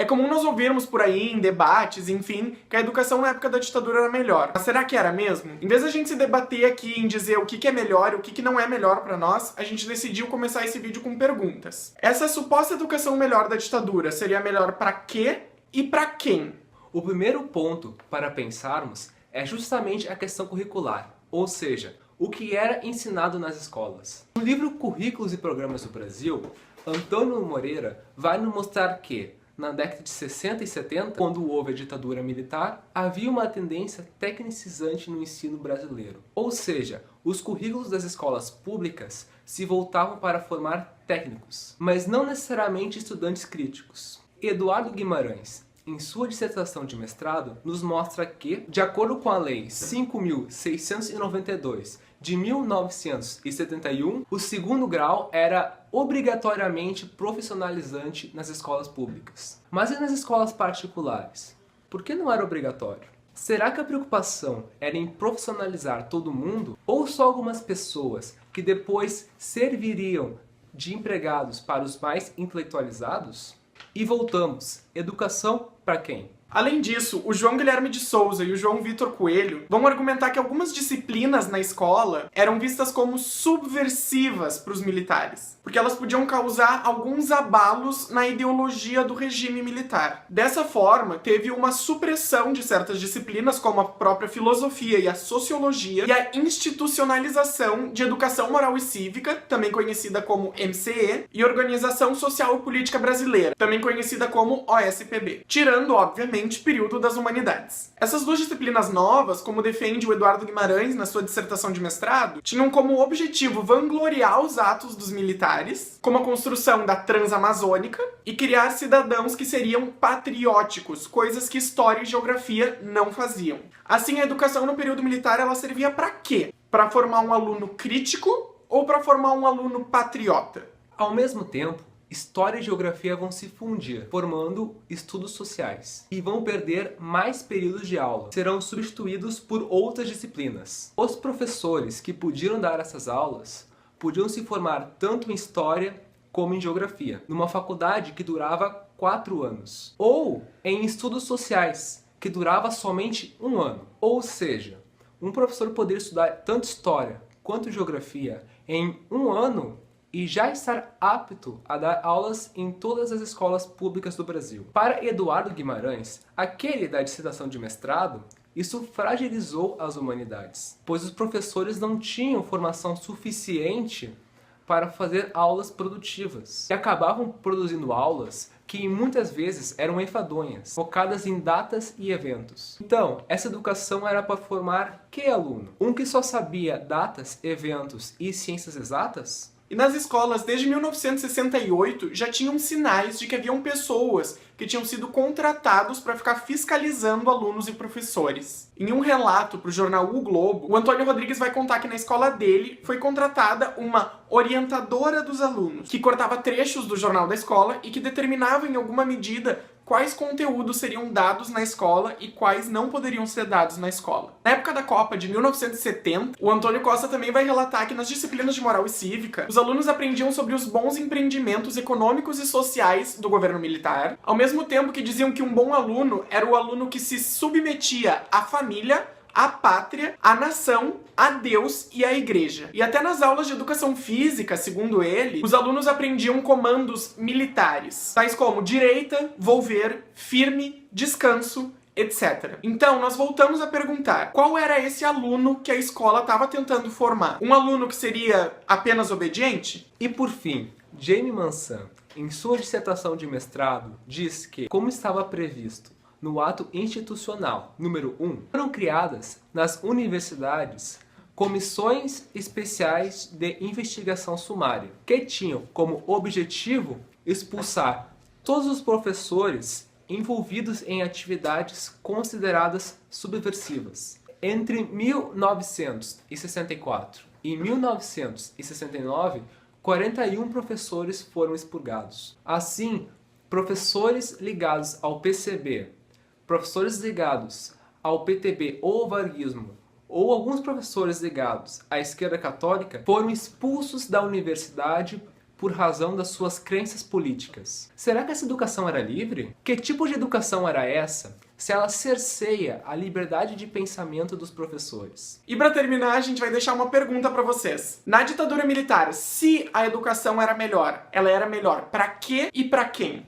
É comum nós ouvirmos por aí, em debates, enfim, que a educação na época da ditadura era melhor. Mas será que era mesmo? Em vez da gente se debater aqui em dizer o que é melhor e o que não é melhor pra nós, a gente decidiu começar esse vídeo com perguntas. Essa suposta educação melhor da ditadura seria melhor pra quê e pra quem? O primeiro ponto para pensarmos é justamente a questão curricular, ou seja, o que era ensinado nas escolas. No livro Currículos e Programas do Brasil, Antônio Moreira vai nos mostrar que, na década de 60 e 70, quando houve a ditadura militar, havia uma tendência tecnicizante no ensino brasileiro. Ou seja, os currículos das escolas públicas se voltavam para formar técnicos, mas não necessariamente estudantes críticos. Eduardo Guimarães, em sua dissertação de mestrado, nos mostra que, de acordo com a Lei 5.692 de 1971, o segundo grau era obrigatoriamente profissionalizante nas escolas públicas. Mas e nas escolas particulares? Por que não era obrigatório? Será que a preocupação era em profissionalizar todo mundo ou só algumas pessoas que depois serviriam de empregados para os mais intelectualizados? E voltamos. Educação para quem? Além disso, o João Guilherme de Souza e o João Vitor Coelho vão argumentar que algumas disciplinas na escola eram vistas como subversivas para os militares, porque elas podiam causar alguns abalos na ideologia do regime militar. Dessa forma, teve uma supressão de certas disciplinas, como a própria filosofia e a sociologia, e a institucionalização de educação moral e cívica, também conhecida como MCE, e Organização Social e Política Brasileira, também conhecida como OSPB, tirando, obviamente, período das humanidades. Essas duas disciplinas novas, como defende o Eduardo Guimarães na sua dissertação de mestrado, tinham como objetivo vangloriar os atos dos militares, como a construção da Transamazônica, e criar cidadãos que seriam patrióticos, coisas que história e geografia não faziam. Assim, a educação no período militar ela servia para quê? Para formar um aluno crítico ou para formar um aluno patriota? Ao mesmo tempo, História e Geografia vão se fundir, formando estudos sociais. E vão perder mais períodos de aula. Serão substituídos por outras disciplinas. Os professores que podiam dar essas aulas podiam se formar tanto em História como em Geografia, numa faculdade que durava 4 anos. Ou em Estudos Sociais, que durava somente 1 ano. Ou seja, um professor poderia estudar tanto História quanto Geografia em 1 ano e já estar apto a dar aulas em todas as escolas públicas do Brasil. Para Eduardo Guimarães, aquele da dissertação de mestrado, isso fragilizou as humanidades, pois os professores não tinham formação suficiente para fazer aulas produtivas. E acabavam produzindo aulas que muitas vezes eram enfadonhas, focadas em datas e eventos. Então, essa educação era para formar que aluno? Um que só sabia datas, eventos e ciências exatas? E nas escolas, desde 1968, já tinham sinais de que haviam pessoas que tinham sido contratados para ficar fiscalizando alunos e professores. Em um relato para o jornal O Globo, o Antônio Rodrigues vai contar que na escola dele foi contratada uma orientadora dos alunos, que cortava trechos do jornal da escola e que determinava em alguma medida quais conteúdos seriam dados na escola e quais não poderiam ser dados na escola. Na época da Copa de 1970, o Antônio Costa também vai relatar que nas disciplinas de moral e cívica, os alunos aprendiam sobre os bons empreendimentos econômicos e sociais do governo militar, ao mesmo tempo que diziam que um bom aluno era o aluno que se submetia à família, à pátria, à nação, a Deus e à igreja. E até nas aulas de educação física, segundo ele, os alunos aprendiam comandos militares, tais como direita, volver, firme, descanso, etc. Então, nós voltamos a perguntar, qual era esse aluno que a escola estava tentando formar? Um aluno que seria apenas obediente? E por fim, Jaime Mansell, em sua dissertação de mestrado, diz que, como estava previsto no ato institucional número 1, foram criadas nas universidades comissões especiais de investigação sumária, que tinham como objetivo expulsar todos os professores envolvidos em atividades consideradas subversivas. Entre 1964 e 1969, 41 professores foram expurgados. Assim, professores ligados ao PCB, professores ligados ao PTB ou ao varguismo, ou alguns professores ligados à esquerda católica, foram expulsos da universidade por razão das suas crenças políticas. Será que essa educação era livre? Que tipo de educação era essa, se ela cerceia a liberdade de pensamento dos professores? E para terminar, a gente vai deixar uma pergunta para vocês. Na ditadura militar, se a educação era melhor, ela era melhor para quê e para quem?